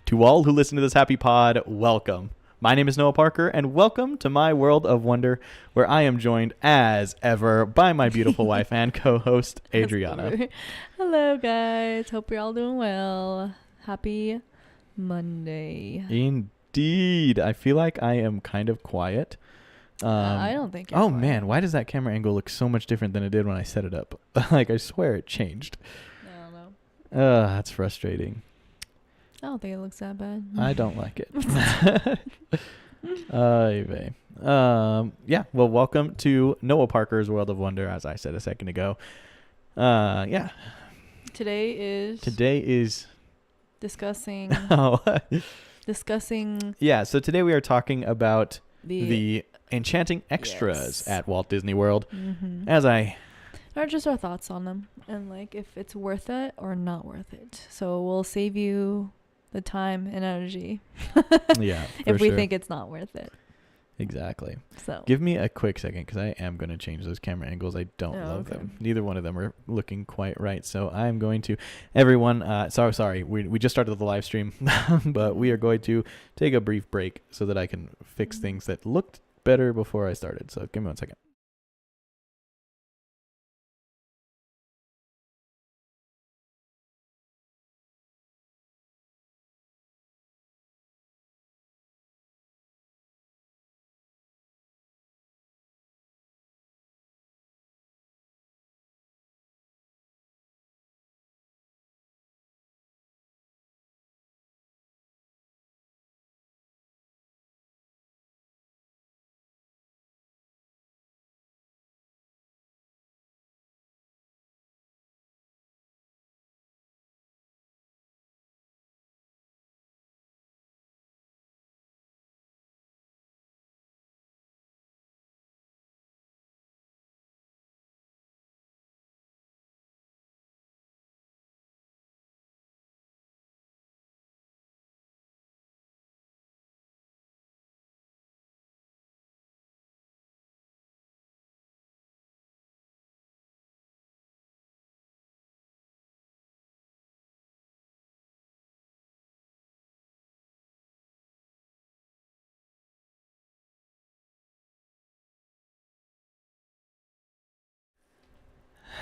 To all who listen to this happy pod, welcome. My name is Noah Parker, and welcome to my world of wonder, where I am joined, as ever, by my beautiful wife and co-host, Adriana. Hello, guys. Hope you're all doing well. Happy Monday. Indeed. I feel like I am kind of quiet. I don't think you're quiet. Man, why does that camera angle look so much different than it did when I set it up? Like, I swear it changed. I don't know. That's frustrating. I don't think it looks that bad. I don't like it. Yeah, well, welcome to Noah Parker's World of Wonder, as I said a second ago. Yeah. Today is discussing. discussing. Yeah, so today we are talking about the Enchanting Extras at Walt Disney World. Mm-hmm. Or just our thoughts on them and like if it's worth it or not worth it. So we'll save you the time and energy. Yeah, if we think it's not worth it. Exactly. So give me a quick second because I am going to change those camera angles. I don't love them. Neither one of them are looking quite right. So I'm going to, everyone, sorry, we just started the live stream, but we are going to take a brief break so that I can fix things that looked better before I started. So give me 1 second.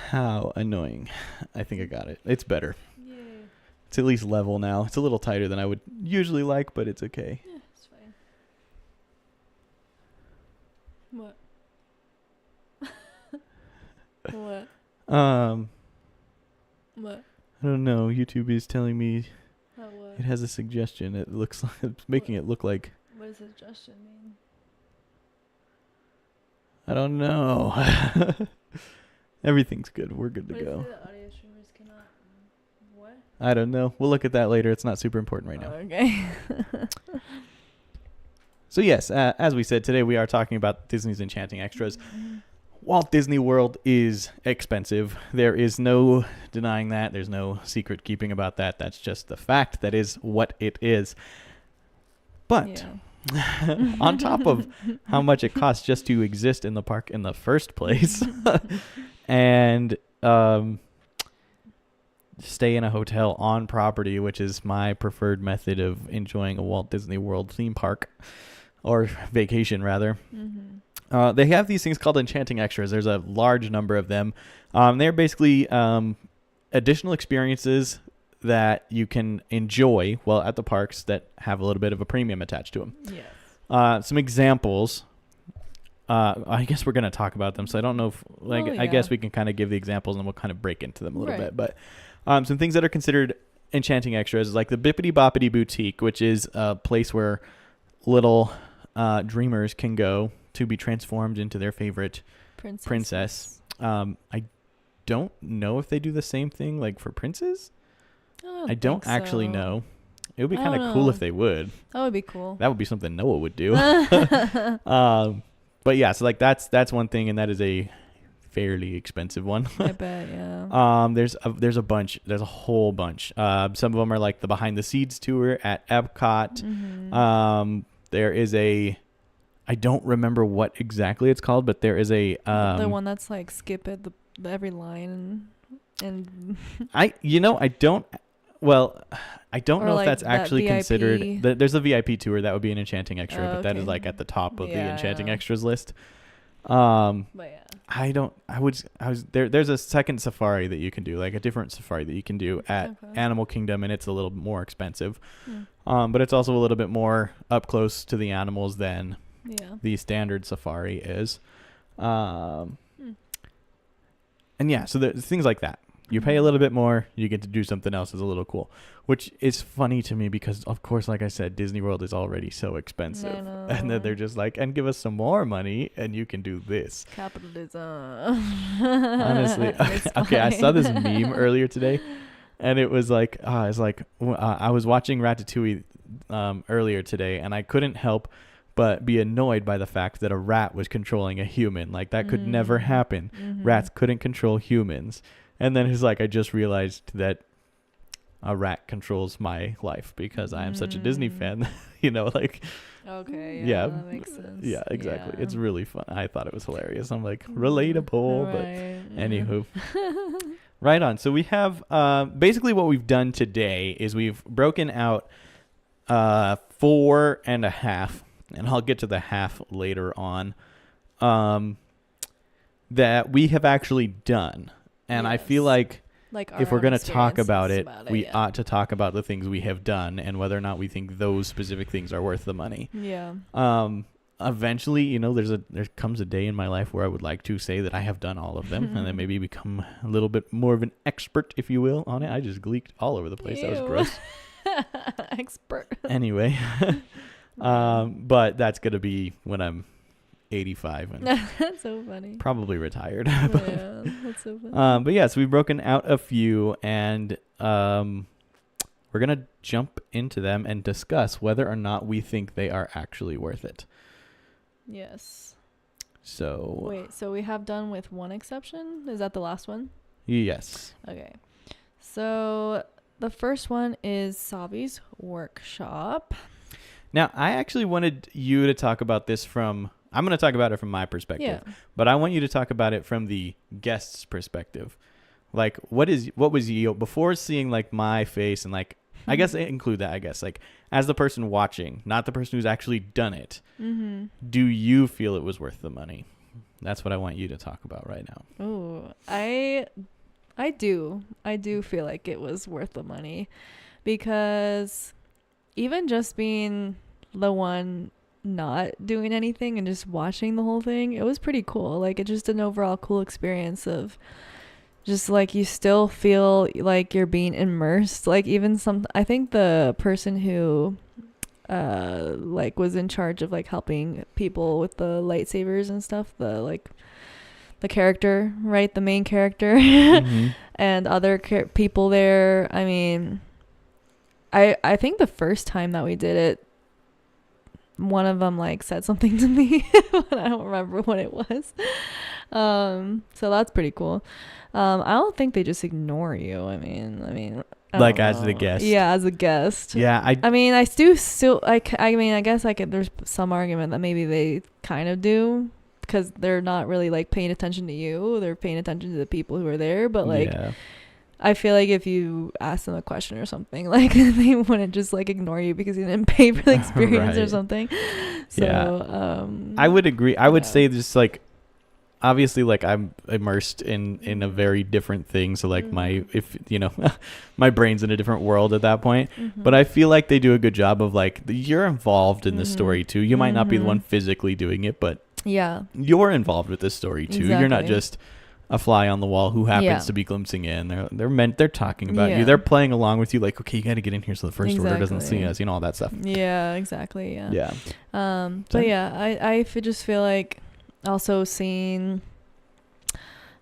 How annoying. I think I got it. It's better. yeah, It's at least level now. It's a little tighter than I would usually like, but it's okay. yeah, it's fine. What? What? I don't know. YouTube is telling me What? it has a suggestion. It looks like it's making it look like. What does suggestion mean? I don't know. Everything's good. We're good to What go. if the audio streamers cannot? What? I don't know. We'll look at that later. It's not super important right now. Okay. So yes, as we said, today we are talking about Disney's Enchanting Extras. Walt Disney World is expensive. There is no denying that. There's no secret keeping about that. That's just the fact. That is what it is. But on top of how much it costs just to exist in the park in the first place and stay in a hotel on property, which is my preferred method of enjoying a Walt Disney World theme park or vacation rather. They have these things called Enchanting Extras. There's a large number of them. They're basically additional experiences that you can enjoy while at the parks that have a little bit of a premium attached to them. Yes. Some examples. I guess we're going to talk about them, so I don't know if, I guess we can kind of give the examples and we'll kind of break into them a little bit. But some things that are considered Enchanting Extras, like the Bippity Boppity Boutique, which is a place where little dreamers can go to be transformed into their favorite princess. I don't know if they do the same thing like for princes. I don't actually know. It would be kind of cool if they would. That would be cool. That would be something Noah would do. But yeah, so like that's one thing, and that is a fairly expensive one. I bet, yeah. There's a bunch. There's a whole bunch. Some of them are like the behind the scenes tour at Epcot. There is a, I don't remember what exactly it's called, but there is a the one that's like skip at the every line and I don't Well, I don't Or know if like that's that actually VIP? considered. There's a VIP tour that would be an Enchanting Extra, but that is Okay. like at the top of the Enchanting Yeah. Extras list. But yeah. I don't. I was there. There's a second safari that you can do, like a different safari that you can do at Okay. Animal Kingdom, and it's a little more expensive. Hmm. But it's also a little bit more up close to the animals than Yeah. the standard safari is. And Hmm. yeah, so there's things like that. You pay a little bit more, you get to do something else that's a little cool, which is funny to me because, of course, like I said, Disney World is already so expensive. And then they're just like, and give us some more money and you can do this. Capitalism. Honestly. Okay, I saw this meme earlier today and it was like, I was watching Ratatouille earlier today and I couldn't help but be annoyed by the fact that a rat was controlling a human. Like that could never happen. Mm-hmm. Rats couldn't control humans. And then he's like, I just realized that a rat controls my life because I am such a Disney fan. Like. Okay. Yeah. That makes sense. Yeah, exactly. Yeah. It's really fun. I thought it was hilarious. I'm like, relatable. Right, But anywho. Right on. So we have basically what we've done today is we've broken out 4.5, and I'll get to the half later on, that we have actually done. And I feel like if we're going to talk about it, we ought to talk about the things we have done and whether or not we think those specific things are worth the money. Yeah. Eventually, there comes a day in my life where I would like to say that I have done all of them and then maybe become a little bit more of an expert, if you will, on it. I just gleeked all over the place. Ew. That was gross. Expert. Anyway, but that's going to be when I'm 85 and That's so funny. probably retired. Yeah, that's so funny. But yeah, so we've broken out a few and we're going to jump into them and discuss whether or not we think they are actually worth it. Yes. So wait, so we have done with one exception? Is that the last one? Yes. Okay. So the first one is Sabi's workshop. Now, I actually wanted you to talk about this I'm going to talk about it from my perspective, but I want you to talk about it from the guest's perspective. Like, what was you before seeing like my face and like, I guess include that, like as the person watching, not the person who's actually done it. Mm-hmm. Do you feel it was worth the money? That's what I want you to talk about right now. Oh, I do feel like it was worth the money because even just being the one not doing anything and just watching the whole thing, it was pretty cool. Like, it's just an overall cool experience of just like you still feel like you're being immersed. Like, even I think the person who like was in charge of like helping people with the lightsabers and stuff, the character, right, the main character, mm-hmm. and other people there, I mean, I think the first time that we did it, one of them like said something to me, but I don't remember what it was. So that's pretty cool. I don't think they just ignore you. I mean, like as the guest. Yeah, as a guest. Yeah, I mean, I still I guess there's some argument that maybe they kind of do because they're not really like paying attention to you. They're paying attention to the people who are there, but like. Yeah. I feel like if you ask them a question or something, like they wouldn't just like ignore you because you didn't pay for the experience or something. So, yeah. I would agree. I would say just like, obviously, like I'm immersed in a very different thing. So like mm-hmm. My brain's in a different world at that point. Mm-hmm. But I feel like they do a good job of like, you're involved in mm-hmm. the story too. You might mm-hmm. not be the one physically doing it, but yeah, you're involved with this story too. Exactly. You're not just a fly on the wall who happens to be glimpsing in. They're talking about you. They're playing along with you like, okay, you got to get in here so the first order doesn't see us, all that stuff. Yeah, exactly. Yeah. But yeah, I just feel like also seeing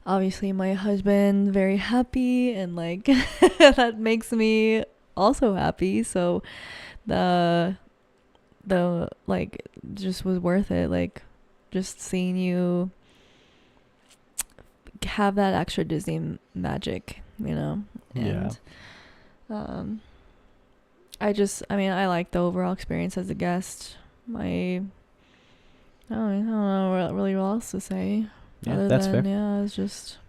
obviously my husband very happy and like that makes me also happy. So the like just was worth it. Like just seeing you have that extra Disney magic, and I like the overall experience as a guest. I don't know really what else to say. Yeah, that's fair. Yeah, it's just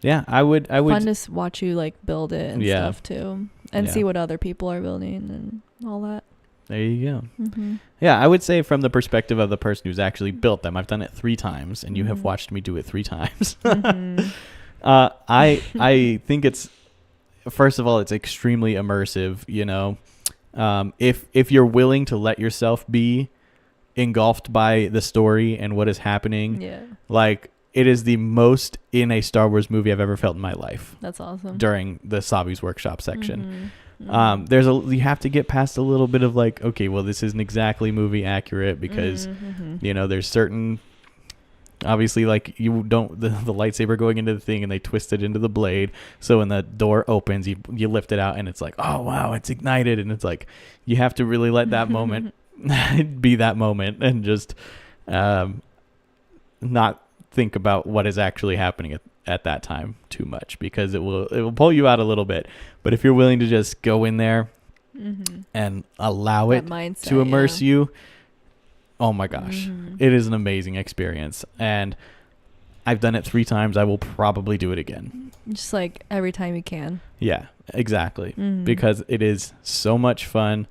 I would fun to watch you like build it and stuff too. and see what other people are building and all that. There you go. Yeah, I would say from the perspective of the person who's actually built them, I've done it 3 times, and you have watched me do it 3 times. I think it's, first of all, it's extremely immersive. You know, if you're willing to let yourself be engulfed by the story and what is happening, like, it is the most in a Star Wars movie I've ever felt in my life. That's awesome. During the Sabi's workshop section. You have to get past a little bit of like, okay, well, this isn't exactly movie accurate because you know, there's certain, obviously, like, you don't the lightsaber going into the thing and they twist it into the blade, so when the door opens, you lift it out and it's like, oh wow, it's ignited, and it's like, you have to really let that moment be that moment and just not think about what is actually happening at that time too much, because it will pull you out a little bit. But if you're willing to just go in there and allow that it mindset, to immerse you, oh my gosh, it is an amazing experience. And I've done it 3 times. I will probably do it again. Just like every time you can. Yeah, exactly. Because it is so much fun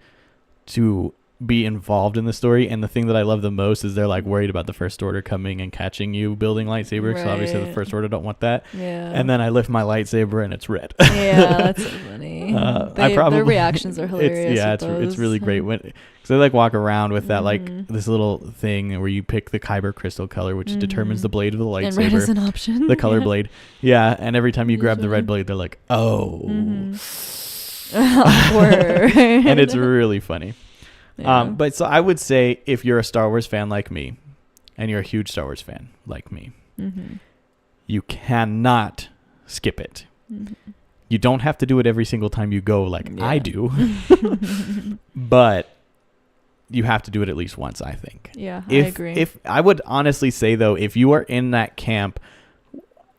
to be involved in the story. And the thing that I love the most is they're like worried about the First Order coming and catching you building lightsabers. So obviously the First Order don't want that. Yeah. And then I lift my lightsaber and it's red. Yeah, that's so funny. Their reactions are hilarious. It's really great when, because they like walk around with that like this little thing where you pick the kyber crystal color, which determines the blade of the lightsaber. And red is an option. The color blade. Yeah, and every time you grab the red blade, they're like, oh. And it's really funny. Yeah. But so I would say, if you're a Star Wars fan like me, and you're a huge Star Wars fan like me, you cannot skip it. You don't have to do it every single time you go like I do. But you have to do it at least once, I think. Yeah, I agree. If I would honestly say, though, if you are in that camp,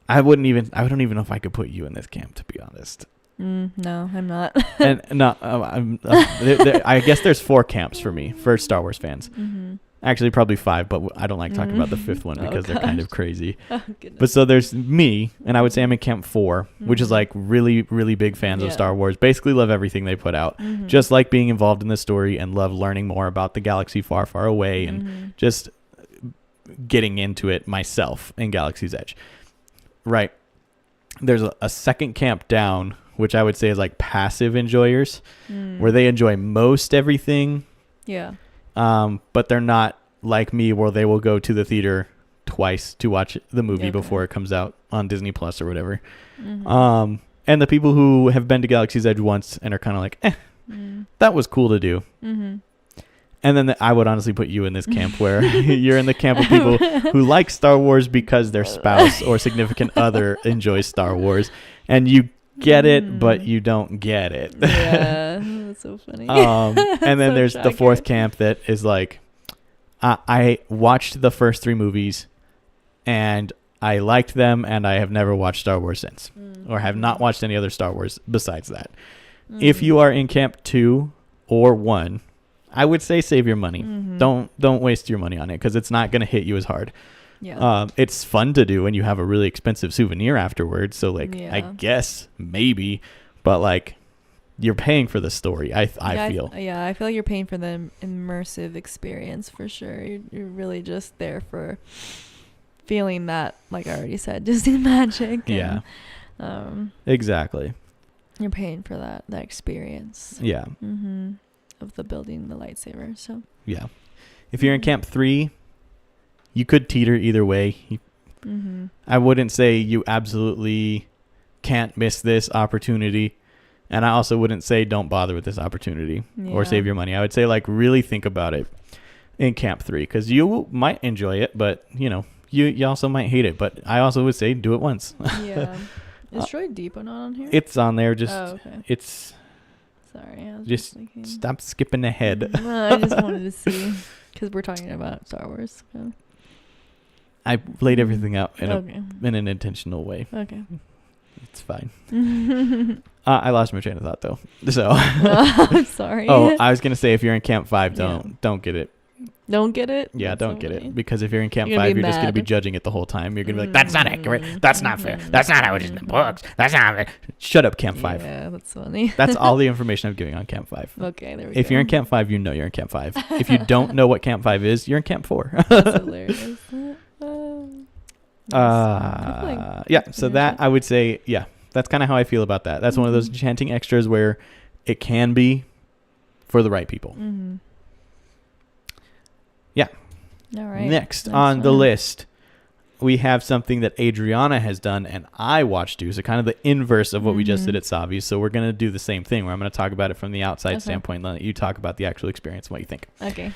I don't even know if I could put you in this camp, to be honest. No, I'm not. And no, I guess there's 4 camps for me for Star Wars fans. Actually, probably 5, but I don't like talking about the 5th one because they're kind of crazy. Oh, but so there's me, and I would say I'm in camp 4, which is like really, really big fans of Star Wars. Basically love everything they put out. Just like being involved in the story and love learning more about the galaxy far, far away and just getting into it myself in Galaxy's Edge. Right. There's a second camp down, which I would say is like passive enjoyers, where they enjoy most everything. Yeah. But they're not like me, where they will go to the theater twice to watch the movie before it comes out on Disney Plus or whatever. And the people who have been to Galaxy's Edge once and are kind of like, that was cool to do. And then I would honestly put you in this camp where you're in the camp of people who like Star Wars because their spouse or significant other enjoys Star Wars, and you get it, but you don't get it. Yeah, that's so funny. And then there's the 4th camp that is like, I watched the first 3 movies and I liked them, and I have never watched Star Wars since, or have not watched any other Star Wars besides that. If you are in camp 2 or 1, I would say save your money. Don't waste your money on it, because it's not going to hit you as hard. Yeah. It's fun to do, and you have a really expensive souvenir afterwards. So like, I guess maybe, but like, you're paying for the story. I feel. I feel like you're paying for the immersive experience for sure. You're really just there for feeling that, like I already said, Disney magic. And, exactly. You're paying for that experience. Yeah. Of the building the lightsaber. So yeah, if you're in camp 3, you could teeter either way. I wouldn't say you absolutely can't miss this opportunity, and I also wouldn't say don't bother with this opportunity or save your money. I would say like really think about it in camp 3, because you might enjoy it, but you also might hate it. But I also would say do it once. Yeah. Is Troy Depot not on here? It's on there. Just it's. Sorry, I was just thinking. Stop skipping ahead. I just wanted to see, because we're talking about Star Wars. So. I laid everything out in an intentional way. Okay. It's fine. I lost my train of thought, though. So. I'm sorry. Oh, I was going to say, if you're in camp 5, don't get it. Don't get it? Yeah, That's don't so get funny. it. Because if you're in Camp You're gonna 5, be you're just going to be mad. judging it the whole time. You're going to be like, that's not accurate. That's not fair. That's not how it is in the books. That's not... Shut up, Camp 5. Yeah, that's funny. That's all the information I'm giving on Camp 5. Okay, there we go. If you're in Camp 5, you know you're in Camp 5. If you don't know what Camp 5 is, you're in Camp 4. That's hilarious. Yeah, so that, I would say, yeah, that's kind of how I feel about that. That's one of those enchanting extras where it can be for the right people. Mm-hmm. Yeah. All right. Next on the list, we have something that Adriana has done and I watched do. So kind of the inverse of what we just did at Savi's. So we're going to do the same thing where I'm going to talk about it from the outside standpoint. Let you talk about the actual experience and what you think. Okay.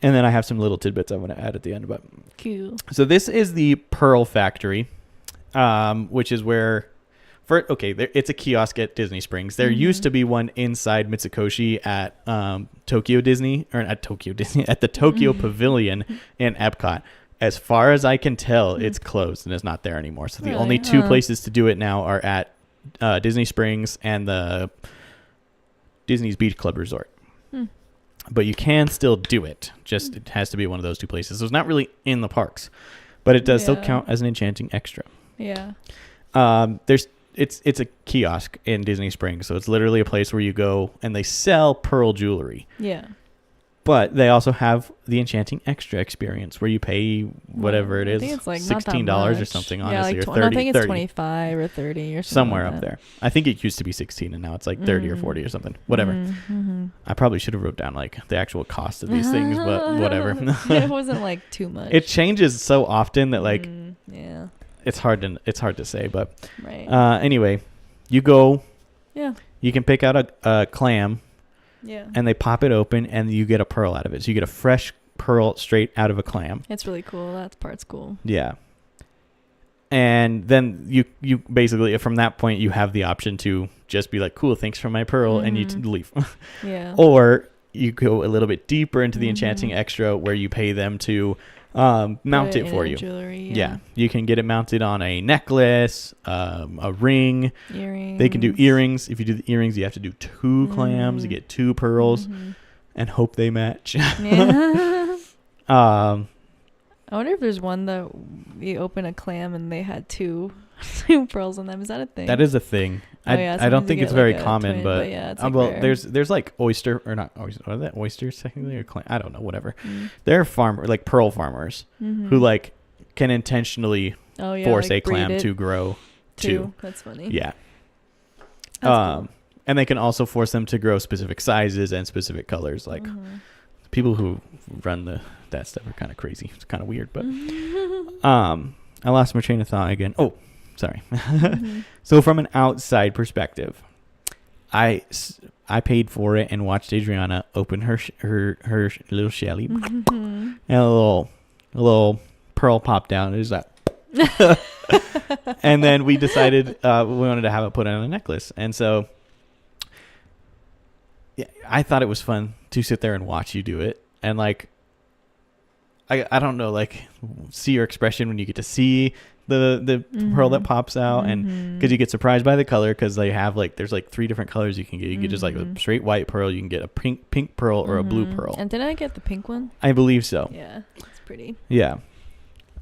And then I have some little tidbits I want to add at the end. But cool. So this is the Pearl Factory, which is where... it's a kiosk at Disney Springs. There used to be one inside Mitsukoshi at Tokyo Disney, or at Tokyo Disney, at the Tokyo Pavilion in Epcot. As far as I can tell, it's closed and is not there anymore. So the only two places to do it now are at Disney Springs and the Disney's Beach Club Resort. But you can still do it. Just it has to be one of those two places. So it's not really in the parks, but it does still count as an enchanting extra. Yeah. It's a kiosk in Disney Springs, so it's literally a place where you go and they sell pearl jewelry. Yeah. But they also have the Enchanting Extra experience where you pay whatever it is. I think it's like $16 or something, honestly, like or 30. I think it's 25 or 30 or something. Somewhere like up there. I think it used to be 16 and now it's like 30 or 40 or something. Whatever. I probably should have wrote down like the actual cost of these things, but whatever. It wasn't like too much. It changes so often that like yeah. It's hard to say, but anyway, you go. Yeah. You can pick out a clam. Yeah. And they pop it open and you get a pearl out of it. So you get a fresh pearl straight out of a clam. It's really cool. That part's cool. Yeah. And then you basically, from that point, you have the option to just be like, cool, thanks for my pearl, and you leave. Yeah. Or you go a little bit deeper into the Enchanting Extra where you pay them to mount it for you. Jewelry, yeah. You can get it mounted on a necklace, a ring. Earrings. They can do earrings. If you do the earrings, you have to do 2 clams. You get 2 pearls and hope they match. Yeah. I wonder if there's one that you open a clam and they had 2 pearls in them. Is that a thing? That is a thing. I don't think it's very common, but yeah, it's like rare. there's like oyster or not oyster. What are that? Oysters technically or clam? I don't know. Whatever. They're like pearl farmers who like can intentionally force a clam to grow 2. That's funny. Yeah. That's cool. And they can also force them to grow specific sizes and specific colors. Like people who run that stuff are kind of crazy. It's kind of weird, but I lost my train of thought again. Oh, sorry. So from an outside perspective, I paid for it and watched Adriana open her little Shelly, and a little pearl popped down. It was that. And then we decided we wanted to have it put on a necklace, and so yeah, I thought it was fun to sit there and watch you do it, and like I don't know, like see your expression when you get to see the pearl that pops out, and because you get surprised by the color, because they have like there's like 3 different colors you can get. You get just like a straight white pearl, you can get a pink pearl, or a blue pearl. And did I get the pink one? I believe so. Yeah, it's pretty. Yeah.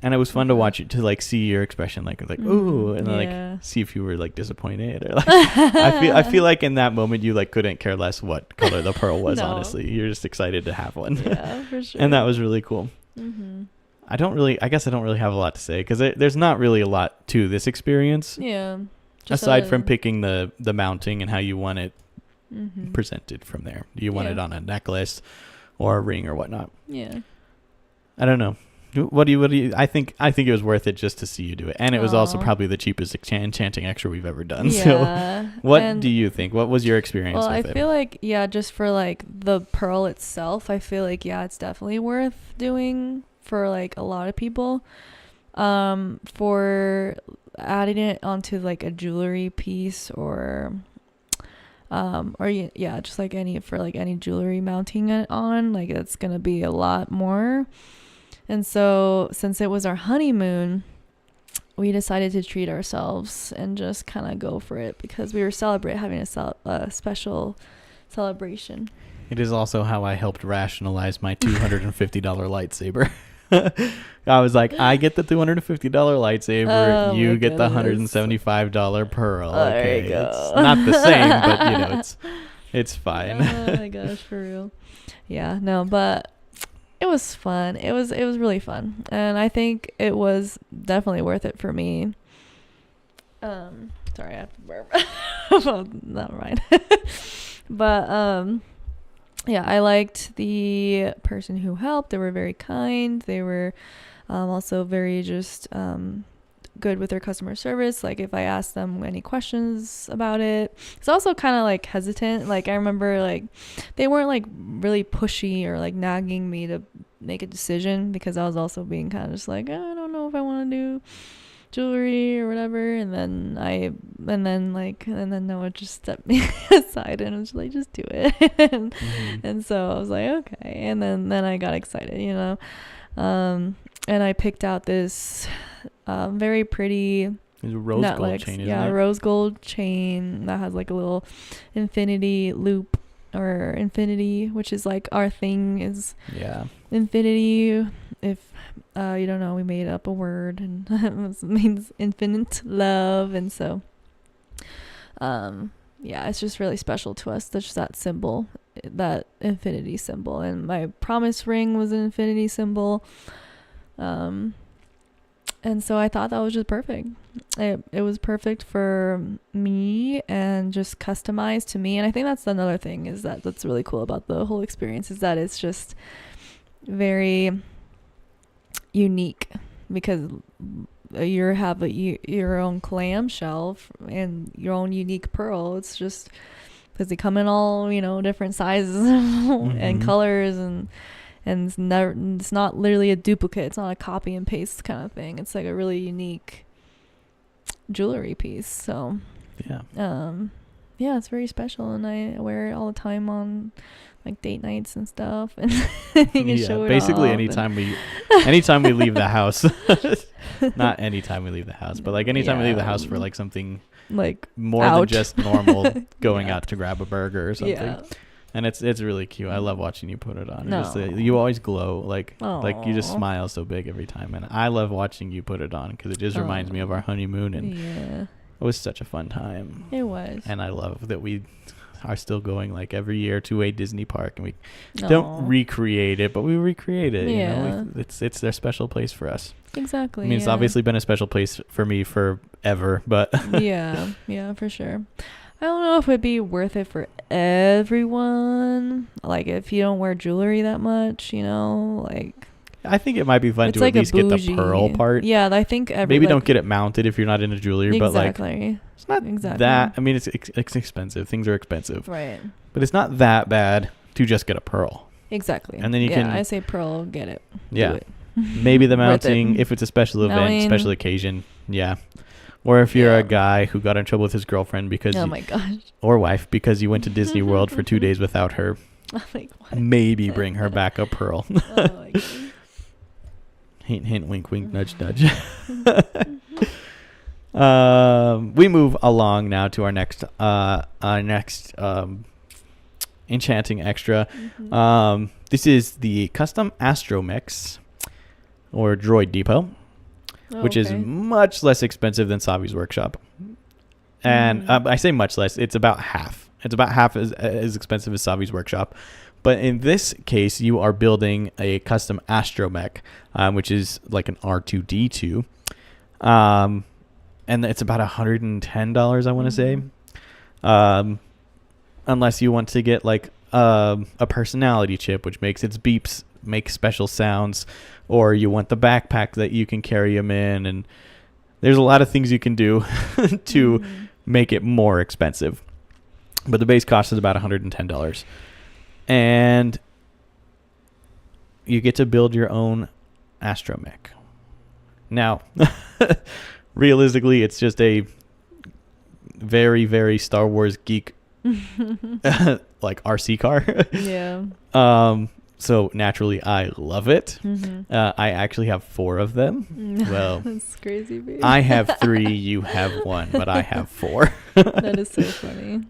And it was fun to watch it, to like see your expression, like ooh, and like see if you were like disappointed, or like I feel like in that moment you like couldn't care less what color the pearl was. No. Honestly, you're just excited to have one. Yeah, for sure. And that was really cool. I guess I don't really have a lot to say, because there's not really a lot to this experience. Yeah. Aside from picking the mounting and how you want it presented from there. Do you want it on a necklace or a ring or whatnot? Yeah. I don't know. What do you? I think it was worth it just to see you do it, and it was also probably the cheapest Enchanting Extra we've ever done. Yeah. So, what do you think? What was your experience? Well, with I feel like just for like the pearl itself, I feel like it's definitely worth doing for like a lot of people. For adding it onto like a jewelry piece or just like any jewelry mounting it on, like it's gonna be a lot more. And so since it was our honeymoon, we decided to treat ourselves and just kind of go for it, because we were having a special celebration. It is also how I helped rationalize my $250 lightsaber. I was like, I get the $250 lightsaber, you get the $175 pearl. Okay, it's not the same, but it's fine. Oh my gosh, for real. Yeah, no, but it was fun. It was really fun, and I think it was definitely worth it for me. Sorry, I have to burp. Well, never mind. But yeah, I liked the person who helped. They were very kind. They were also very just good with their customer service. Like if I asked them any questions about it, it's also kind of like hesitant. Like I remember like they weren't like really pushy or like nagging me to make a decision, because I was also being kind of just like, I don't know if I want to do jewelry or whatever. And then Noah just stepped me aside and was like, just do it. And so I was like, okay. And then I got excited, and I picked out this very pretty rose gold chain, isn't it? Rose gold chain that has like a little infinity loop, or infinity, which is like our thing is infinity. If you don't know, we made up a word, and it means infinite love. And so it's just really special to us. That's just that symbol, that infinity symbol. And my promise ring was an infinity symbol. And so I thought that was just perfect. It was perfect for me and just customized to me. And I think that's another thing that's really cool about the whole experience, is that it's just very unique, because you have your own clamshell and your own unique pearl. It's just because they come in all different sizes and colors, and it's not literally a duplicate. It's not a copy and paste kind of thing. It's like a really unique jewelry piece. So it's very special, and I wear it all the time on like date nights and stuff, and you can show it basically off, anytime we leave the house. Not anytime we leave the house, but like anytime we leave the house for like something like more than just normal going out to grab a burger or something. And it's really cute. I love watching you put it on. Just, you always glow, like you just smile so big every time, and I love watching you put it on, because it just reminds me of our honeymoon, and it was such a fun time. It was. And I love that we are still going like every year to a Disney park, and we don't recreate it, but we recreate it. It's their special place for us. Exactly. I mean, it's obviously been a special place for me forever, but yeah, for sure. I don't know if it'd be worth it for everyone. Like if you don't wear jewelry that much, like I think it might be fun to like at least get the pearl part. Yeah, I think maybe don't get it mounted if you're not into jewelry, but like it's not that. I mean, it's expensive. Things are expensive, right? But it's not that bad to just get a pearl. Exactly. And then you can. I say pearl, get it. Yeah. Do it. Maybe the mounting if it's a special event, special occasion. Yeah. Or if you're a guy who got in trouble with his girlfriend because or wife, because you went to Disney World for 2 days without her. Maybe bring her back a pearl. Hint, hint, wink, wink, nudge, nudge. We move along now to our next enchanting extra. This is the custom Astromix, or Droid Depot, which is much less expensive than Savi's Workshop. And I say much less. It's about half. It's about half as expensive as Savi's Workshop. But in this case, you are building a custom astromech, which is like an R2-D2. And it's about $110, I want to say. Unless you want to get like a personality chip, which makes its beeps make special sounds, or you want the backpack that you can carry them in. And there's a lot of things you can do to make it more expensive. But the base cost is about $110. And you get to build your own astromech. Now, realistically, it's just a very, very Star Wars geek like RC car. Yeah. So naturally, I love it. I actually have 4 of them. Well, that's crazy, babe. I have 3, you have 1, but I have 4. That is so funny.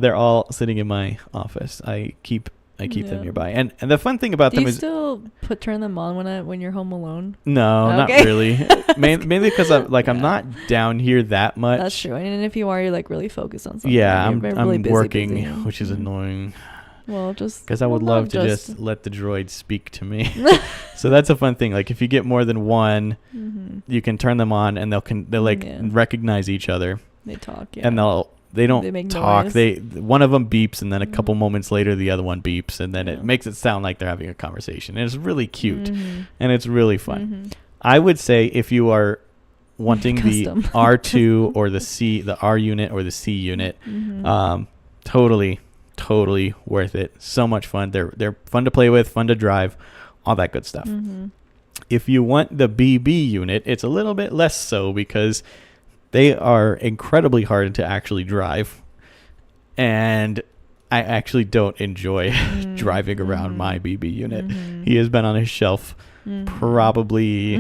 They're all sitting in my office. I keep I keep them nearby. And the fun thing about them is... Do you still turn them on when you're home alone? No, not really. Mainly because I'm not down here that much. That's true. And if you are, you're like really focused on something. Yeah, I'm really working, which is annoying. Well, just... Because I would love to just let the droid speak to me. So that's a fun thing. Like, if you get more than one, you can turn them on, and they'll recognize each other. They talk, And they don't make talk. Noise. One of them beeps, and then a couple moments later, the other one beeps, and then it makes it sound like they're having a conversation. And it's really cute, and it's really fun. I would say if you are wanting the R2 or the R unit or the C unit, totally worth it. So much fun. They're fun to play with, fun to drive, all that good stuff. If you want the BB unit, it's a little bit less so because they are incredibly hard to actually drive, and I actually don't enjoy driving around my BB unit. He has been on his shelf probably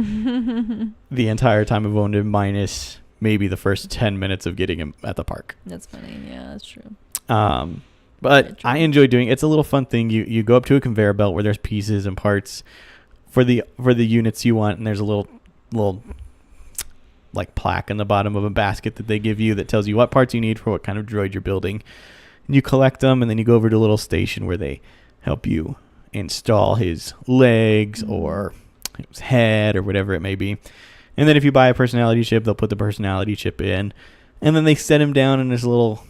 the entire time I've owned him, minus maybe the first 10 minutes of getting him at the park. That's funny. Yeah, that's true. But I enjoy doing it. It's a little fun thing. You go up to a conveyor belt where there's pieces and parts for the units you want, and there's a little like plaque in the bottom of a basket that they give you that tells you what parts you need for what kind of droid you're building. And you collect them, and then you go over to a little station where they help you install his legs or his head or whatever it may be. And then if you buy a personality chip, they'll put the personality chip in, and then they set him down in this little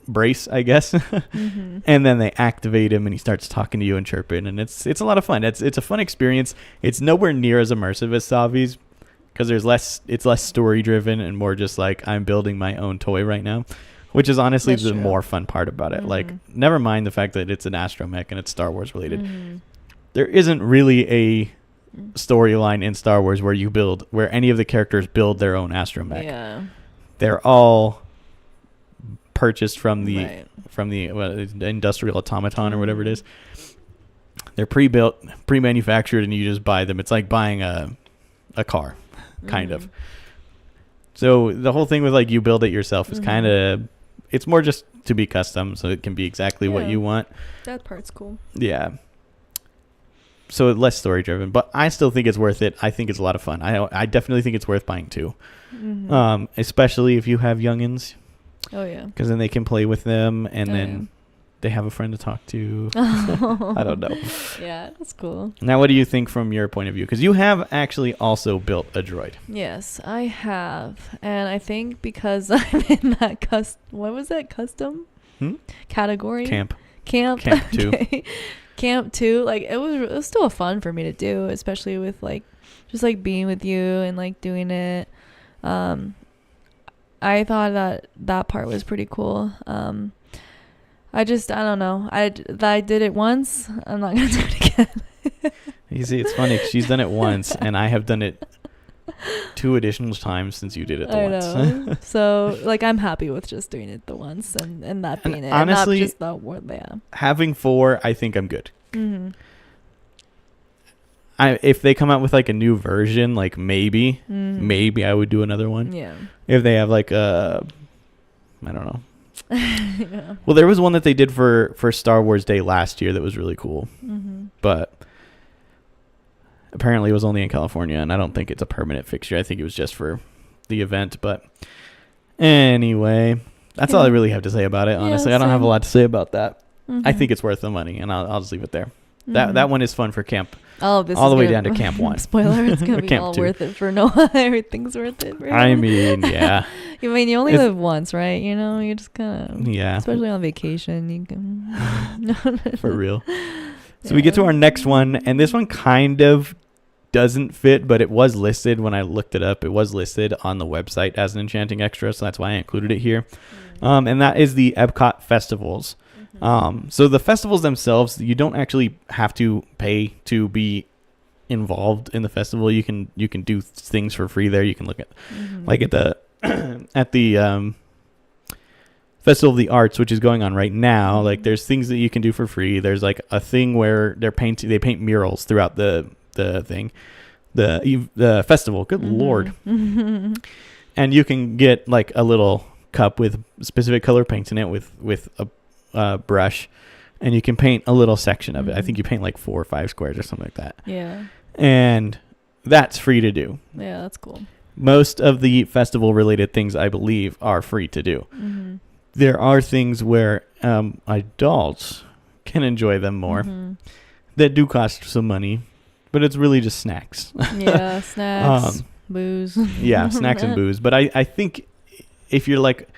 brace, I guess. And then they activate him, and he starts talking to you and chirping, and it's a lot of fun. It's a fun experience. It's nowhere near as immersive as Savi's, because it's less story driven and more just like, I'm building my own toy right now, which is honestly the more fun part about it. Like, never mind the fact that it's an astromech and it's Star Wars related. There isn't really a storyline in Star Wars where any of the characters build their own astromech. Yeah. They're all purchased from the industrial automaton or whatever it is. They're pre-built, pre-manufactured, and you just buy them. It's like buying a car, kind of. So the whole thing with like you build it yourself is kind of, it's more just to be custom, so it can be exactly what you want. That part's cool. Yeah. So less story driven, but I still think it's worth it. I think it's a lot of fun. I definitely think it's worth buying too. Especially if you have youngins. Oh yeah. Because then they can play with them, and then they have a friend to talk to. I don't know. Yeah, that's cool. Now, what do you think from your point of view? Because you have actually also built a droid. Yes, I have. And I think because I'm in that custom category? Camp 2. Okay. Camp 2. Like, it was still fun for me to do, especially with like just like being with you and like doing it. I thought that part was pretty cool. I don't know. I did it once. I'm not going to do it again. You see, it's funny. She's done it once, and I have done it 2 additional times since you did it the once. Know. So, like, I'm happy with just doing it the once and that being it. Honestly, not just the word, having 4, I think I'm good. If they come out with like a new version, like maybe I would do another one. Yeah. If they have like I don't know. Yeah. Well, there was one that they did for Star Wars Day last year that was really cool, but apparently it was only in California, and I don't think it's a permanent fixture. I think it was just for the event. But anyway, that's all I really have to say about it. Honestly, I don't have a lot to say about that. I think it's worth the money, and I'll just leave it there. That one is fun for camp. Oh, this all is the way down to Camp 1. Spoiler, it's going to be all 2. worth it for Noah. Everything's worth it. Right? I mean, yeah. I mean, you only live once, right? You know, you just kind of... Yeah. Especially on vacation, you can... For real. So we get to our next one, and this one kind of doesn't fit, but it was listed when I looked it up. It was listed on the website as an Enchanting Extra, so that's why I included it here. And that is the Epcot festivals. So the festivals themselves, you don't actually have to pay to be involved in the festival. You can do things for free there. You can look at like at the at the Festival of the Arts, which is going on right now. Like, there's things that you can do for free. There's like a thing where they paint murals throughout the thing, the festival. Good Lord. And you can get like a little cup with specific color paints in it with a brush, and you can paint a little section of it. I think you paint like 4 or 5 squares or something like that. Yeah. And that's free to do. Yeah, that's cool. Most of the festival related things, I believe, are free to do. Mm-hmm. There are things where adults can enjoy them more that do cost some money, but it's really just snacks. Yeah, snacks, booze. Yeah, snacks and booze. But I think if you're like,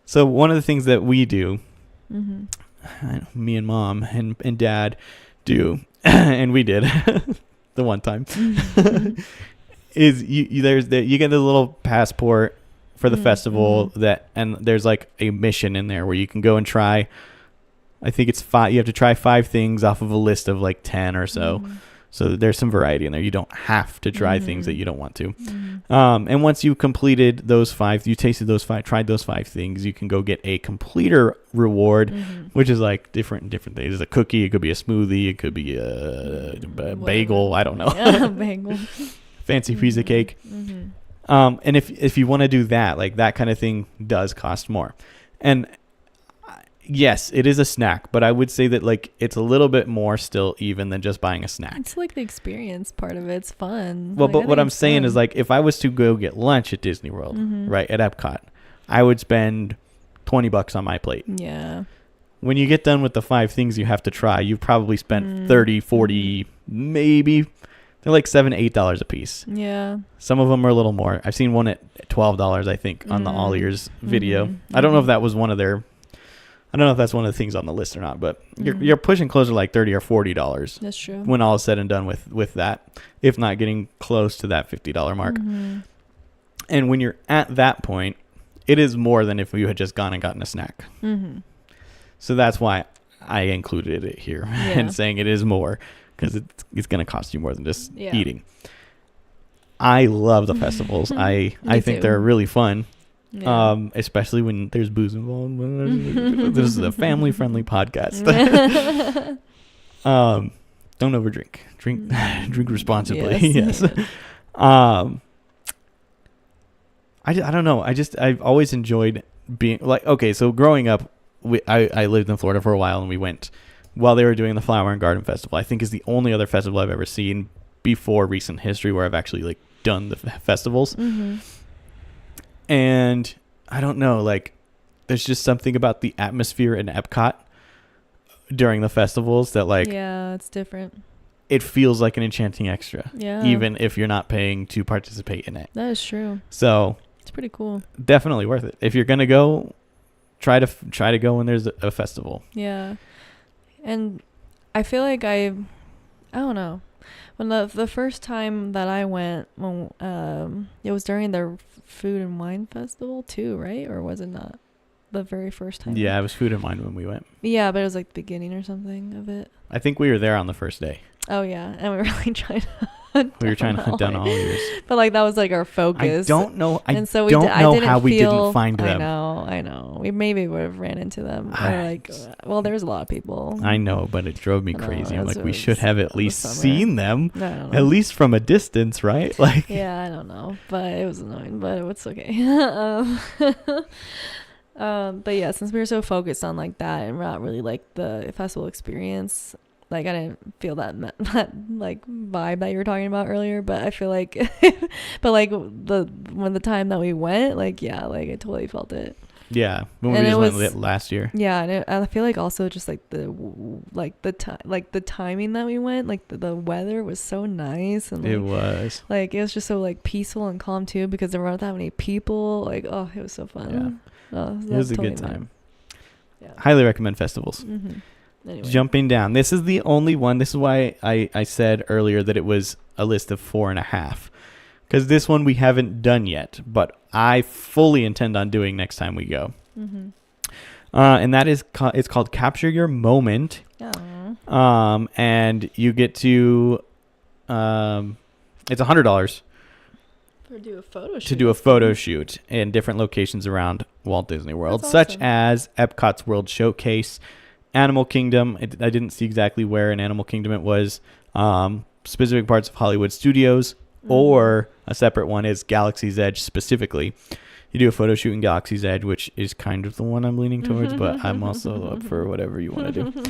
so one of the things that we do, me and mom and dad do, and we did the one time, is you get the little passport for the festival and there's like a mission in there where you can go and try. I think it's 5. You have to try 5 things off of a list of like 10 or so. So there's some variety in there. You don't have to try things that you don't want to. And once you completed those 5, you tasted those 5, tried those 5 things, you can go get a completer reward, which is like different things. It's a cookie. It could be a smoothie. It could be a bagel. I don't know. Yeah, bagel. Fancy piece of cake. And if you want to do that, like that kind of thing does cost more. And yes, it is a snack, but I would say that like it's a little bit more still even than just buying a snack. It's like the experience part of it. It's fun. Well, like, but what I'm saying is like if I was to go get lunch at Disney World, right, at Epcot, I would spend $20 on my plate. Yeah. When you get done with the 5 things you have to try, you've probably spent 30, 40, maybe. They're like $7-8 a piece. Yeah. Some of them are a little more. I've seen one at $12, I think, on the All Ears video. I don't know if that was one of their. I don't know if that's one of the things on the list or not, but you're pushing closer to like $30 or $40. That's true. When all is said and done with that, if not getting close to that $50 mark. And when you're at that point, it is more than if you had just gone and gotten a snack. So that's why I included it here and saying it is more. Because it's going to cost you more than just eating. I love the festivals. I think they're really fun, especially when there's booze involved. This is a family-friendly podcast. Don't overdrink. Drink responsibly. Yes. I don't know. I've always enjoyed being like, okay, so growing up, I lived in Florida for a while and we went while they were doing the Flower and Garden Festival. I think is the only other festival I've ever seen before recent history where I've actually like done the festivals. And I don't know, like there's just something about the atmosphere in Epcot during the festivals that like, yeah, it's different. It feels like an Enchanting Extra, even if you're not paying to participate in it. That is true. So it's pretty cool. Definitely worth it. If you're gonna go, try to go when there's a festival. Yeah. And I feel like I don't know. When the first time that I went, when it was during the Food and Wine Festival too, right? Or was it not the very first time? Yeah, it was Food and Wine when we went. Yeah, but it was like the beginning or something of it. I think we were there on the first day. Oh yeah, and we were like trying to hunt down all yours. But like that was like our focus. I don't know. And so we didn't find them. I know. We maybe would have ran into them. Or like, well, there's a lot of people. I know, but it drove me crazy. I'm like, we should have at least seen them, at least from a distance, right? Like, yeah, I don't know, but it was annoying, but it's okay. But yeah, since we were so focused on like that and not really like the festival experience. Like I didn't feel that like vibe that you were talking about earlier, but I feel like, but like the time that we went, like yeah, like I totally felt it. Yeah, when we just went last year. Yeah, and I feel like also just like the timing that we went, like the weather was so nice and like, it was just so like peaceful and calm too because there weren't that many people. Like it was so fun. Yeah, it was totally a good time. Yeah, highly recommend festivals. Anyway. Jumping down. This is the only one. This is why I said earlier that it was a list of 4.5. Because this one we haven't done yet, but I fully intend on doing next time we go. And that is it's called Capture Your Moment. And you get to it's $100 to do a photo shoot in different locations around Walt Disney World, such as Epcot's World Showcase, Animal Kingdom. I didn't see exactly where in Animal Kingdom it was. Specific parts of Hollywood Studios, or a separate one is Galaxy's Edge specifically. You do a photo shoot in Galaxy's Edge, which is kind of the one I'm leaning towards, but I'm also up for whatever you want to do. You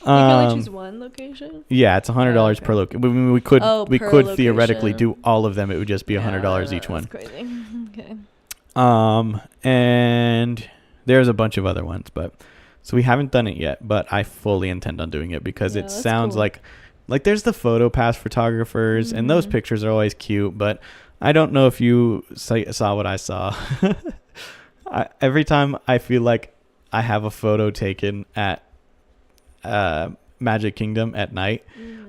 can only choose one location? Yeah, it's $100 per location. We could location. theoretically do all of them. It would just be $100 each one. That's crazy. Okay. And there's a bunch of other ones, but so we haven't done it yet, but I fully intend on doing it because it sounds cool. like there's the photo pass photographers and those pictures are always cute, but I don't know if you saw what I saw. Every time I feel like I have a photo taken at Magic Kingdom at night,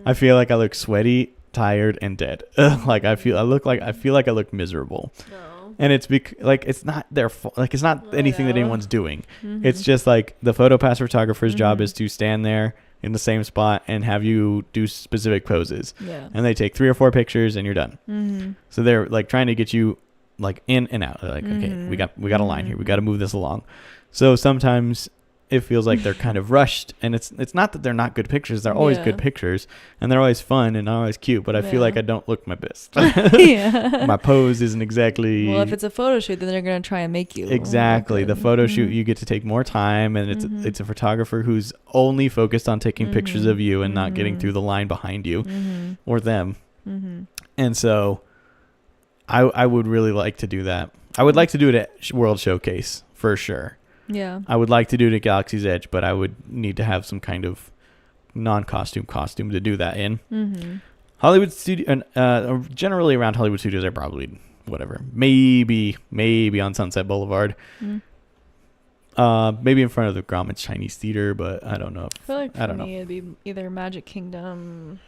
I feel like I look sweaty, tired, and dead. Like I feel like I look miserable. No. And it's it's not their fault. Like it's not anything that anyone's doing. It's just like the photo pass photographer's job is to stand there in the same spot and have you do specific poses. Yeah. And they take 3 or 4 pictures and you're done. So they're like trying to get you like in and out. They're like, okay, we got a line here. We got to move this along. So sometimes it feels like they're kind of rushed, and it's not that they're not good pictures. They're always good pictures, and they're always fun and always cute, but I feel like I don't look my best. My pose isn't exactly... Well, if it's a photo shoot, then they're going to try and make you. Exactly. The photo shoot, you get to take more time, and it's a photographer who's only focused on taking pictures of you and not getting through the line behind you or them. And so I would really like to do that. I would like to do it at World Showcase for sure. Yeah. I would like to do it at Galaxy's Edge, but I would need to have some kind of non-costume costume to do that in. Hollywood studio, generally around Hollywood studios are probably whatever. Maybe on Sunset Boulevard. Maybe in front of the Grauman's Chinese Theater, but I don't know. I feel like for me it'd be either Magic Kingdom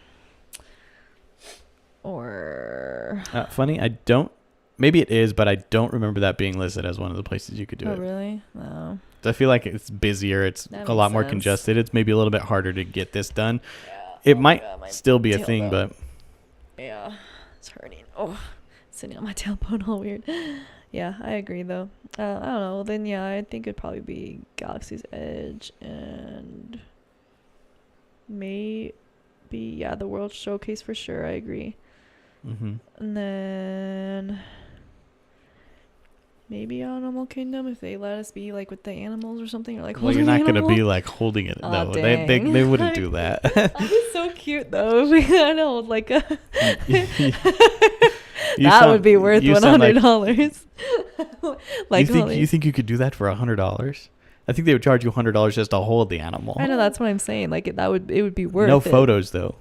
or... funny, I don't... Maybe it is, but I don't remember that being listed as one of the places you could do it. Oh, really? No. I feel like it's busier. It's a lot more congested. It's maybe a little bit harder to get this done. Yeah, it might still be a thing, but... Yeah, it's hurting. Oh, sitting on my tailbone all weird. Yeah, I agree, though. I don't know. Then, yeah, I think it'd probably be Galaxy's Edge and maybe, the World Showcase for sure. I agree. And then... maybe Animal Kingdom if they let us be like with the animals or something, or like you're not gonna be like holding it. Oh, no, they wouldn't do that. That'd be so cute though. If we had like a would be worth $100. Like you think you could do that for $100? I think they would charge you $100 just to hold the animal. I know, that's what I'm saying. Like it would be worth it. No photos though.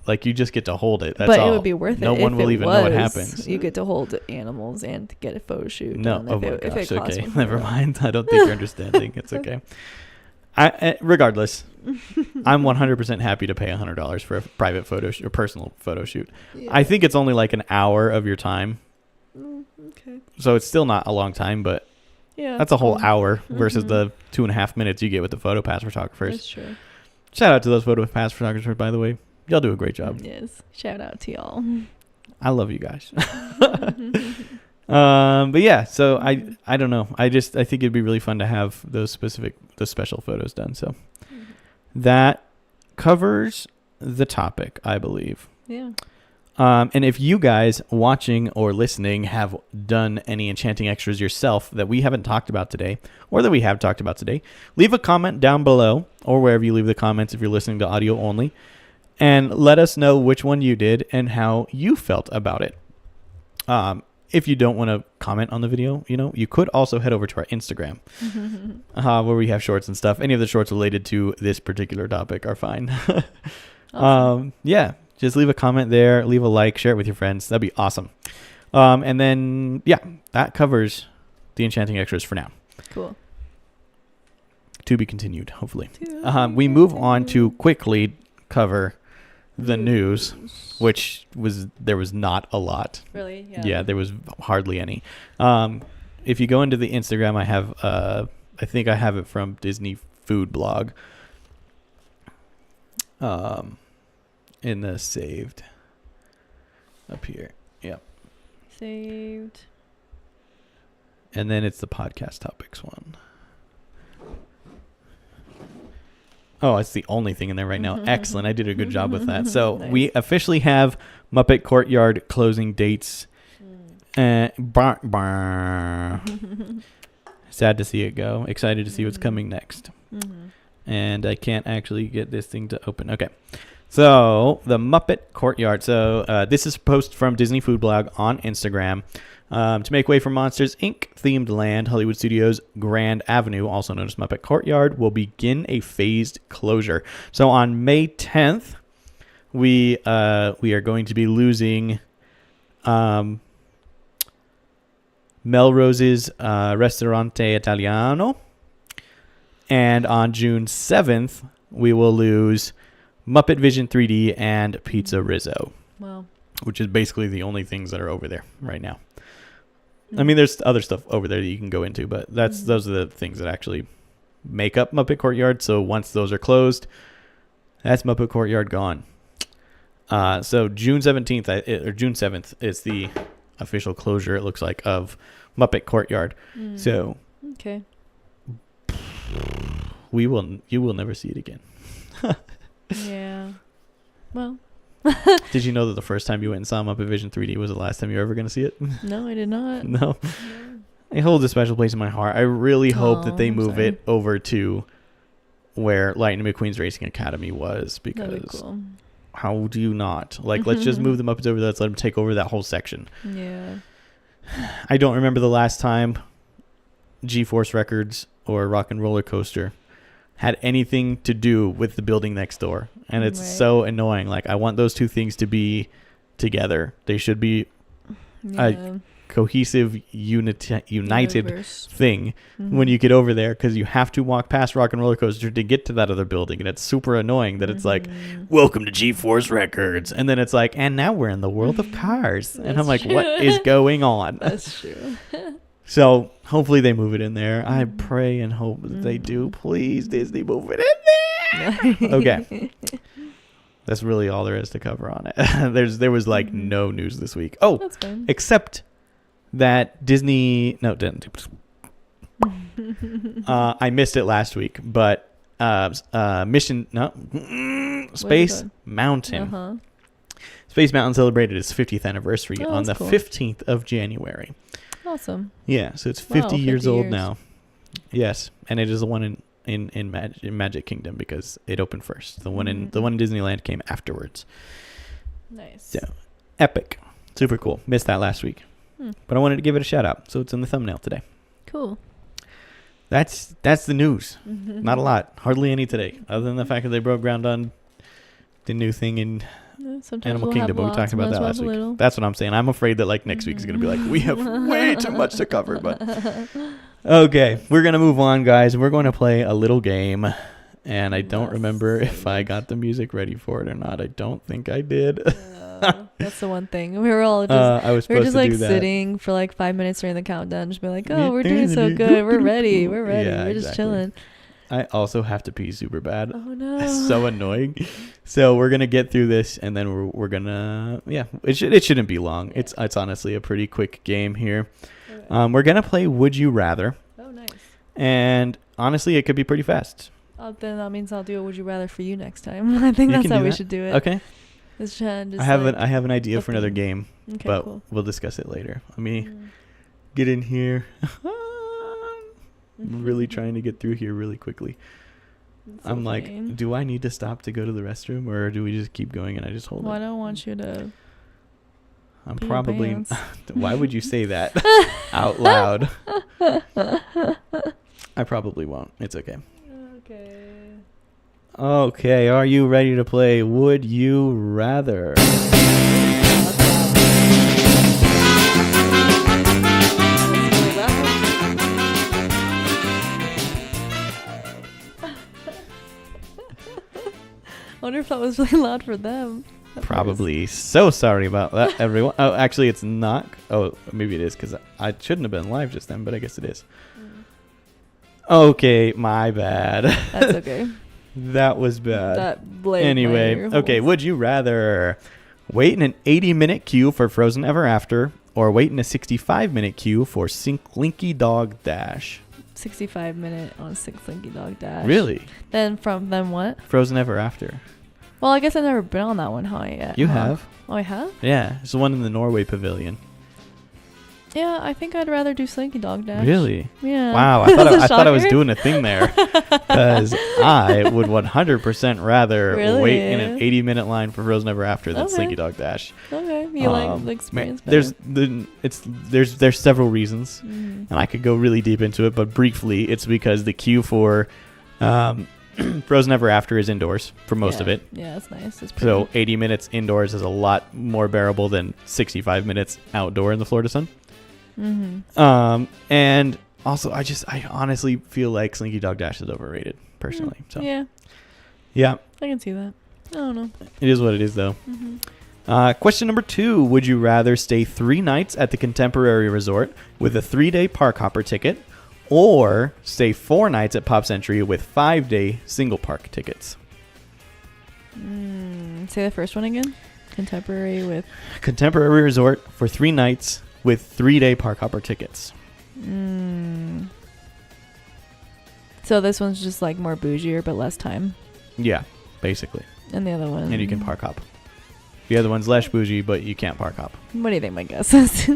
Like you just get to hold it. That's but all. It would be worth it. No one will even know what happens. You get to hold animals and get a photo shoot. No, oh my gosh. Okay, never mind. I don't think you're understanding. It's okay. Regardless, I'm 100% happy to pay $100 for a private photo or personal photo shoot. Yeah. I think it's only like an hour of your time. Okay. So it's still not a long time, but that's a whole hour versus the 2.5 minutes you get with the photo pass photographers. That's true. Shout out to those photo pass photographers, by the way. Y'all do a great job. Yes. Shout out to y'all. I love you guys. But yeah, so I don't know. I think it'd be really fun to have those special photos done. So that covers the topic, I believe. Yeah. And if you guys watching or listening have done any enchanting extras yourself that we haven't talked about today, or that we have talked about today, leave a comment down below or wherever you leave the comments if you're listening to audio only. And let us know which one you did and how you felt about it. If you don't want to comment on the video, you could also head over to our Instagram, where we have shorts and stuff. Any of the shorts related to this particular topic are fine. Awesome. Yeah, just leave a comment there, leave a like, share it with your friends. That'd be awesome. And then, that covers the Enchanting Extras for now. Cool. To be continued, hopefully. We move on to quickly cover the news, which there was not a lot. Really? Yeah, there was hardly any. If you go into the Instagram, I have I think I have it from Disney Food Blog. In the saved up here. Yep. Saved. And then it's the podcast topics one. Oh, it's the only thing in there right now. Excellent. I did a good job with that. So we officially have Muppet Courtyard closing dates. Sad to see it go. Excited to see what's coming next. And I can't actually get this thing to open. Okay. So the Muppet Courtyard. So this is a post from Disney Food Blog on Instagram. To make way for Monsters, Inc. themed land, Hollywood Studios Grand Avenue, also known as Muppet Courtyard, will begin a phased closure. So on May 10th, we are going to be losing Melrose's Ristorante Italiano. And on June 7th, we will lose Muppet Vision 3D and Pizza Rizzo. Wow. Which is basically the only things that are over there right now. I mean, there's other stuff over there that you can go into, but those are the things that actually make up Muppet Courtyard. So once those are closed, that's Muppet Courtyard gone. So June 17th or June 7th is the official closure, it looks like, of Muppet Courtyard. So okay, you will never see it again. Yeah. Well. Did you know that the first time you went and saw Muppet Vision 3D was the last time you were ever going to see it? No, I did not. No. It holds a special place in my heart. I really hope that they move it over to where Lightning McQueen's Racing Academy was, because cool. How do you not? Like, let's just move the Muppets over there. Let's let them take over that whole section. Yeah. I don't remember the last time G-Force Records or Rock and Roller Coaster had anything to do with the building next door. And it's so annoying. Like, I want those two things to be together. They should be a cohesive, united thing when you get over there, because you have to walk past Rock and Roller Coaster to get to that other building. And it's super annoying that it's like, welcome to G-Force Records. And then it's like, and now we're in the world of cars. And I'm like, what is going on? That's true. So hopefully they move it in there. I pray and hope that they do. Please, Disney, move it in there. Okay. That's really all there is to cover on it. There was like no news this week. Oh, that's fine. Except that Disney, no, didn't. I missed it last week, but Space Mountain. Space Mountain celebrated its 50th anniversary on the 15th of January. Awesome. Yeah, so it's 50 years old now. Yes, and it is the one in Magic Kingdom because it opened first. The one in Disneyland came afterwards. Nice. So epic, super cool. Missed that last week, but I wanted to give it a shout out, so it's in the thumbnail today. Cool. That's the news. Not a lot, hardly any today, other than the fact that they broke ground on the new thing in Animal Kingdom, but we talked about that last week. That's what I'm saying. I'm afraid that like next week is going to be like, we have way too much to cover. But okay, we're going to move on, guys. We're going to play a little game, and I don't remember if I got the music ready for it or not. I don't think I did. That's the one thing. We were all just like do that. sitting for like 5 minutes during the countdown, just be like, oh, we're doing so good. We're ready. We're ready. Yeah, we're just chilling. I also have to pee super bad. Oh no. It's so annoying. So we're going to get through this, and then we're going to, it shouldn't be long. It's honestly a pretty quick game here. Okay. We're going to play Would You Rather. Oh, nice. And honestly, it could be pretty fast. Then that means I'll do a Would You Rather for you next time. I think that's how we should do it. Okay. I have an idea for another game, but we'll discuss it later. Let me get in here. I'm really trying to get through here really quickly. I'm like, do I need to stop to go to the restroom, or do we just keep going and I just hold it? Well, I don't want you to. I'm probably. Why would you say that out loud? I probably won't. It's okay. Okay, are you ready to play Would You Rather? I wonder if that was really loud for them. Probably. So sorry about that, everyone. Oh, actually, it's not. Oh, maybe it is, because I shouldn't have been live just then, but I guess it is. Okay, my bad. That's okay. That was bad. Anyway, okay, would you rather wait in an 80-minute queue for Frozen Ever After or wait in a 65-minute queue for Slinky Dog Dash? 65-minute on Slinky Dog Dash. Really? Then what? Frozen Ever After. Well, I guess I've never been on that one, yet. You have? Oh, I have? Yeah, it's the one in the Norway Pavilion. Yeah, I think I'd rather do Slinky Dog Dash. Really? Yeah. Wow, I thought I was doing a thing there. Because I would 100% rather wait in an 80-minute line for Frozen Ever After than Slinky Dog Dash. Okay, you like the experience better. There's several reasons, and I could go really deep into it, but briefly, it's because the queue for Frozen Ever After is indoors for most of it. Yeah, that's nice. It's so 80 minutes indoors is a lot more bearable than 65 minutes outdoor in the Florida sun. And also I honestly feel like Slinky Dog Dash is overrated personally. So yeah, I can see that. I don't know. It is what it is though. Question number 2: would you rather stay 3 nights at the Contemporary Resort with a 3-day park hopper ticket, or stay 4 nights at Pop Century with 5-day single park tickets? Say the first one again. Contemporary Resort for 3 nights with 3-day park hopper tickets. So this one's just like more bougier but less time. Yeah, basically. And the other one. And you can park hop. The other one's less bougie, but you can't park hop. What do you think my guess is?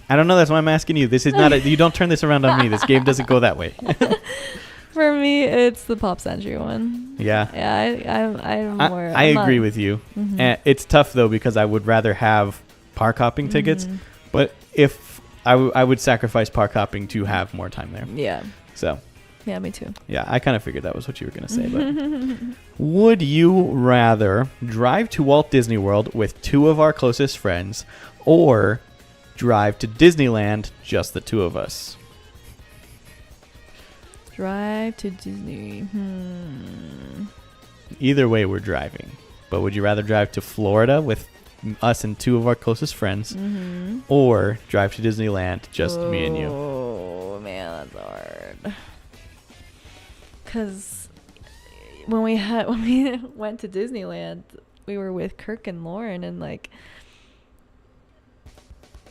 I don't know. That's why I'm asking you. This is not you don't turn this around on me. This game doesn't go that way. For me, it's the Pop Century one. Yeah. Yeah, I'm more. I agree with you. And it's tough though because I would rather have park hopping tickets, but if I would sacrifice park hopping to have more time there. Yeah. So. Yeah, me too. Yeah, I kind of figured that was what you were going to say. But would you rather drive to Walt Disney World with 2 of our closest friends, or drive to Disneyland, just the 2 of us? Drive to Disney. Either way, we're driving. But would you rather drive to Florida with us and 2 of our closest friends, or drive to Disneyland, just me and you? Oh, man, that's hard. Because when we went to Disneyland, we were with Kirk and Lauren, and like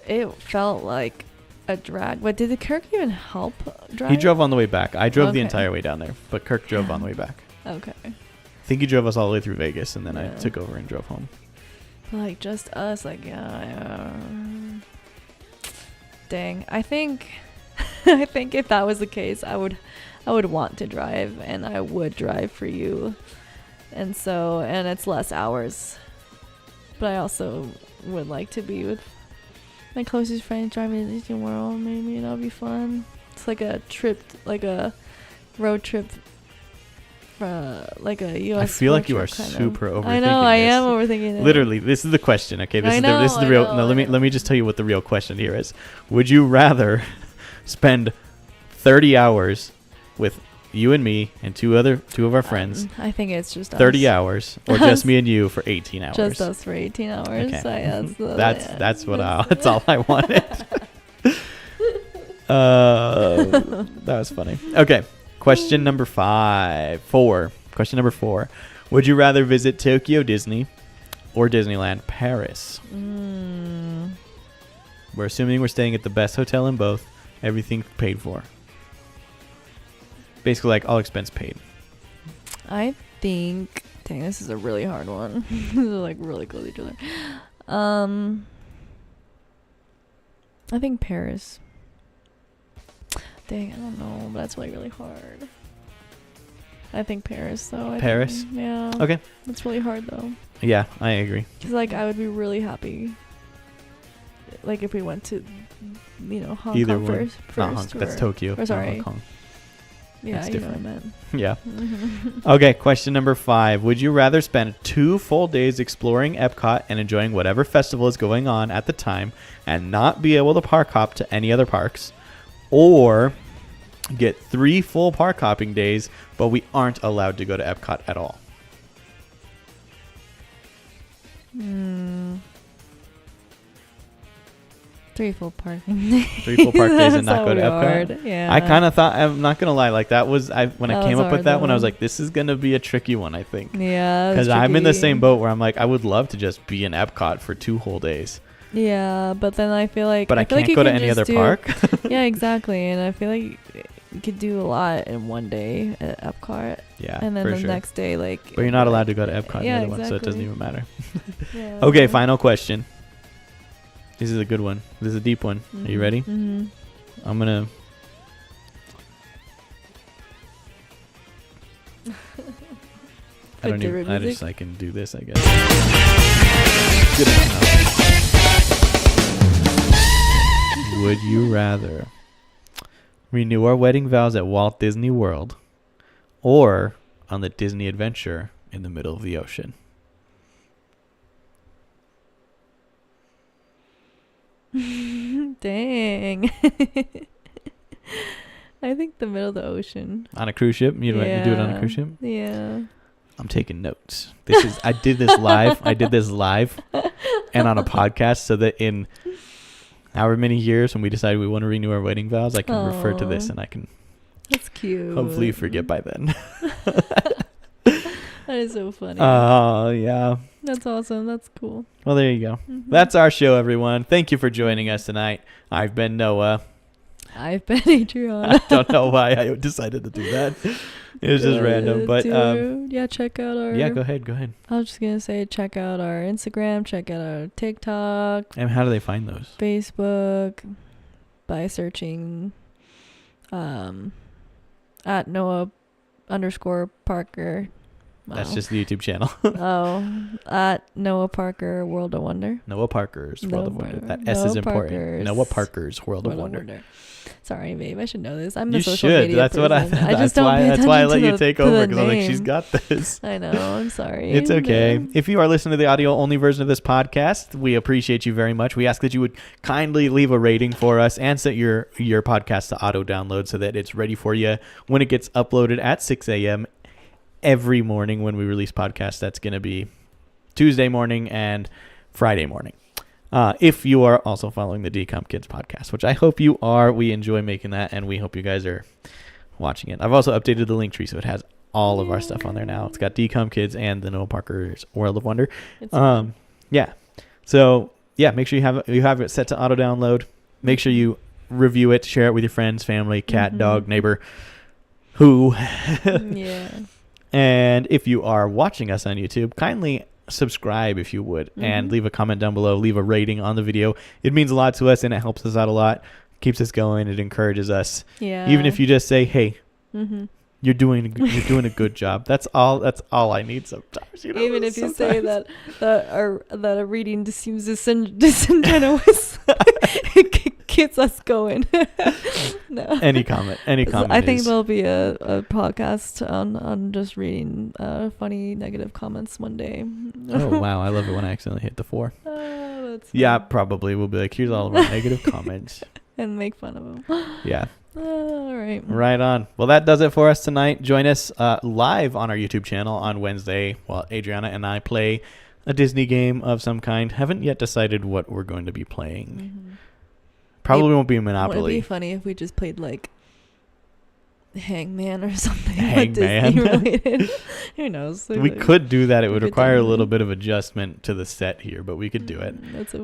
it felt like a drag. But did Kirk even help drive? He drove on the way back. I drove the entire way down there, but Kirk drove on the way back. Okay. I think he drove us all the way through Vegas, and then I took over and drove home. Like just us, like dang. I think if that was the case, I would want to drive, and I would drive for you. And it's less hours. But I also would like to be with my closest friend driving to Disney World. Maybe that'll be fun. It's like a trip, like a road trip. Like a US. I feel like you are super overthinking. I know I am overthinking it. Literally, this is the question. Okay, this is the real. No, let me just tell you what the real question here is. Would you rather spend 30 hours with you and me and two of our friends? I think it's just 30 hours, or just me and you for 18 hours. Just us for 18 hours. Okay. That's all I wanted. That was funny. Okay. Question number 4. Question number 4. Would you rather visit Tokyo Disney or Disneyland Paris? We're assuming we're staying at the best hotel in both. Everything paid for. Basically, like all expense paid. I think. Dang, this is a really hard one. These are like really close to each other. I think Paris. Dang, I don't know, but that's like really hard. I think Paris, though. Paris? Yeah. Okay. That's really hard, though. Yeah, I agree. Because, like, I would be really happy, like, if we went to, Hong Kong first. Not Hong Kong. That's Tokyo. Or sorry. Hong Kong. Yeah, that's different. Know what I meant. Yeah. Okay, question number 5. Would you rather spend 2 full days exploring Epcot and enjoying whatever festival is going on at the time and not be able to park hop to any other parks, or get 3 full park hopping days, but we aren't allowed to go to Epcot at all? 3 full parking days. 3 full park days and not go to Epcot? Hard. Yeah. I kind of thought, I'm not going to lie, like that was, when I came up with that one, I was though. like, this is going to be a tricky one, I think. Yeah. Because I'm in the same boat where I'm like, I would love to just be in Epcot for 2 whole days. Yeah, but then I feel like... But I can't go to any other park? Yeah, exactly. And I feel like you could do a lot in one day at Epcot. Yeah, and then for the sure. next day, like. But you're not allowed to go to Epcot Yeah, the other one, so it doesn't exactly. even matter. Yeah. Okay, final question. This is a good one. This is a deep one. Are you ready? Mm-hmm. I'm gonna. I can do this, I guess. Good enough. Would you rather renew our wedding vows at Walt Disney World or on the Disney Adventure in the middle of the ocean? Dang. I think the middle of the ocean. On a cruise ship? You do it on a cruise ship? Yeah. I'm taking notes. I did this live and on a podcast, so that in however many years when we decide we want to renew our wedding vows, I can refer to this and I can That's cute. hopefully forget by then. That is so funny. Oh, yeah. That's awesome. That's cool. Well, there you go. Mm-hmm. That's our show, everyone. Thank you for joining us tonight. I've been Noah. I've been Adriana. I don't know why I decided to do that. It was just random, but check out our. Yeah, go ahead. I was just gonna say, check out our Instagram, check out our TikTok. And how do they find those? Facebook, by searching, at Noah_Parker. That's just the YouTube channel. At Noah Parker World of Wonder. Noah Parker's World of Wonder. That S Noah is important. Parker's Noah Parker's World of Wonder. Sorry, babe. I should know this. I'm You the social should. media That's person. what I just don't pay that's why I let attention you to take the over, because I was like, name. she's got this. I know. I'm sorry. It's okay. No. If you are listening to the audio only version of this podcast, we appreciate you very much. We ask that you would kindly leave a rating for us and set your podcast to auto download so that it's ready for you when it gets uploaded at 6 a.m. every morning when we release podcasts. That's going to be Tuesday morning and Friday morning. If you are also following the Decomp Kids podcast, which I hope you are, we enjoy making that, and we hope you guys are watching it. I've also updated the link tree, so it has all of our stuff on there now. It's got Decomp Kids and the Noah Parker's World of Wonder. Yeah. So yeah, make sure you have it set to auto download. Make sure you review it, share it with your friends, family, cat, dog, neighbor, who. Yeah. And if you are watching us on YouTube, kindly subscribe if you would, and leave a comment down below, leave a rating on the video. It means a lot to us and it helps us out a lot, keeps us going, it encourages us. Yeah. Even if you just say, hey, you're doing a good job. That's all I need sometimes. You know, even if you say that a reading just seems disingenuous, it keeps us going. No. Any comment. I think there'll be a podcast on just reading funny negative comments one day. Oh wow, I love it when I accidentally hit the 4. That's yeah, probably we'll be like, here's all of our negative comments and make fun of them. Yeah. All right. Right on. Well, that does it for us tonight. Join us live on our YouTube channel on Wednesday while Adriana and I play a Disney game of some kind. Haven't yet decided what we're going to be playing. Probably won't be Monopoly. Would it be funny if we just played like Hangman or something? Hangman? Disney related. Who knows? We could do that. It would require a little bit of adjustment to the set here, but we could do it. That's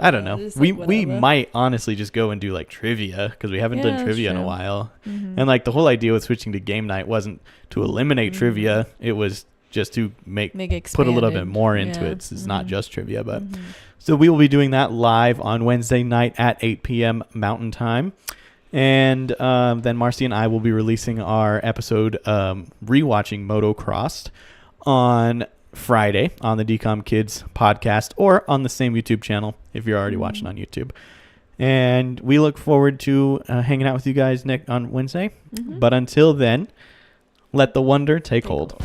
I don't know. Like we might honestly just go and do like trivia, because we haven't done trivia in a while. And like the whole idea with switching to game night wasn't to eliminate trivia. It was just to put a little bit more into it. It's not just trivia, but so we will be doing that live on Wednesday night at 8 p.m. Mountain Time. And then Marcy and I will be releasing our episode rewatching Motocrossed on Friday on the Decom Kids podcast, or on the same YouTube channel if you're already watching on YouTube. And we look forward to hanging out with you guys on Wednesday. But until then, let the wonder take hold.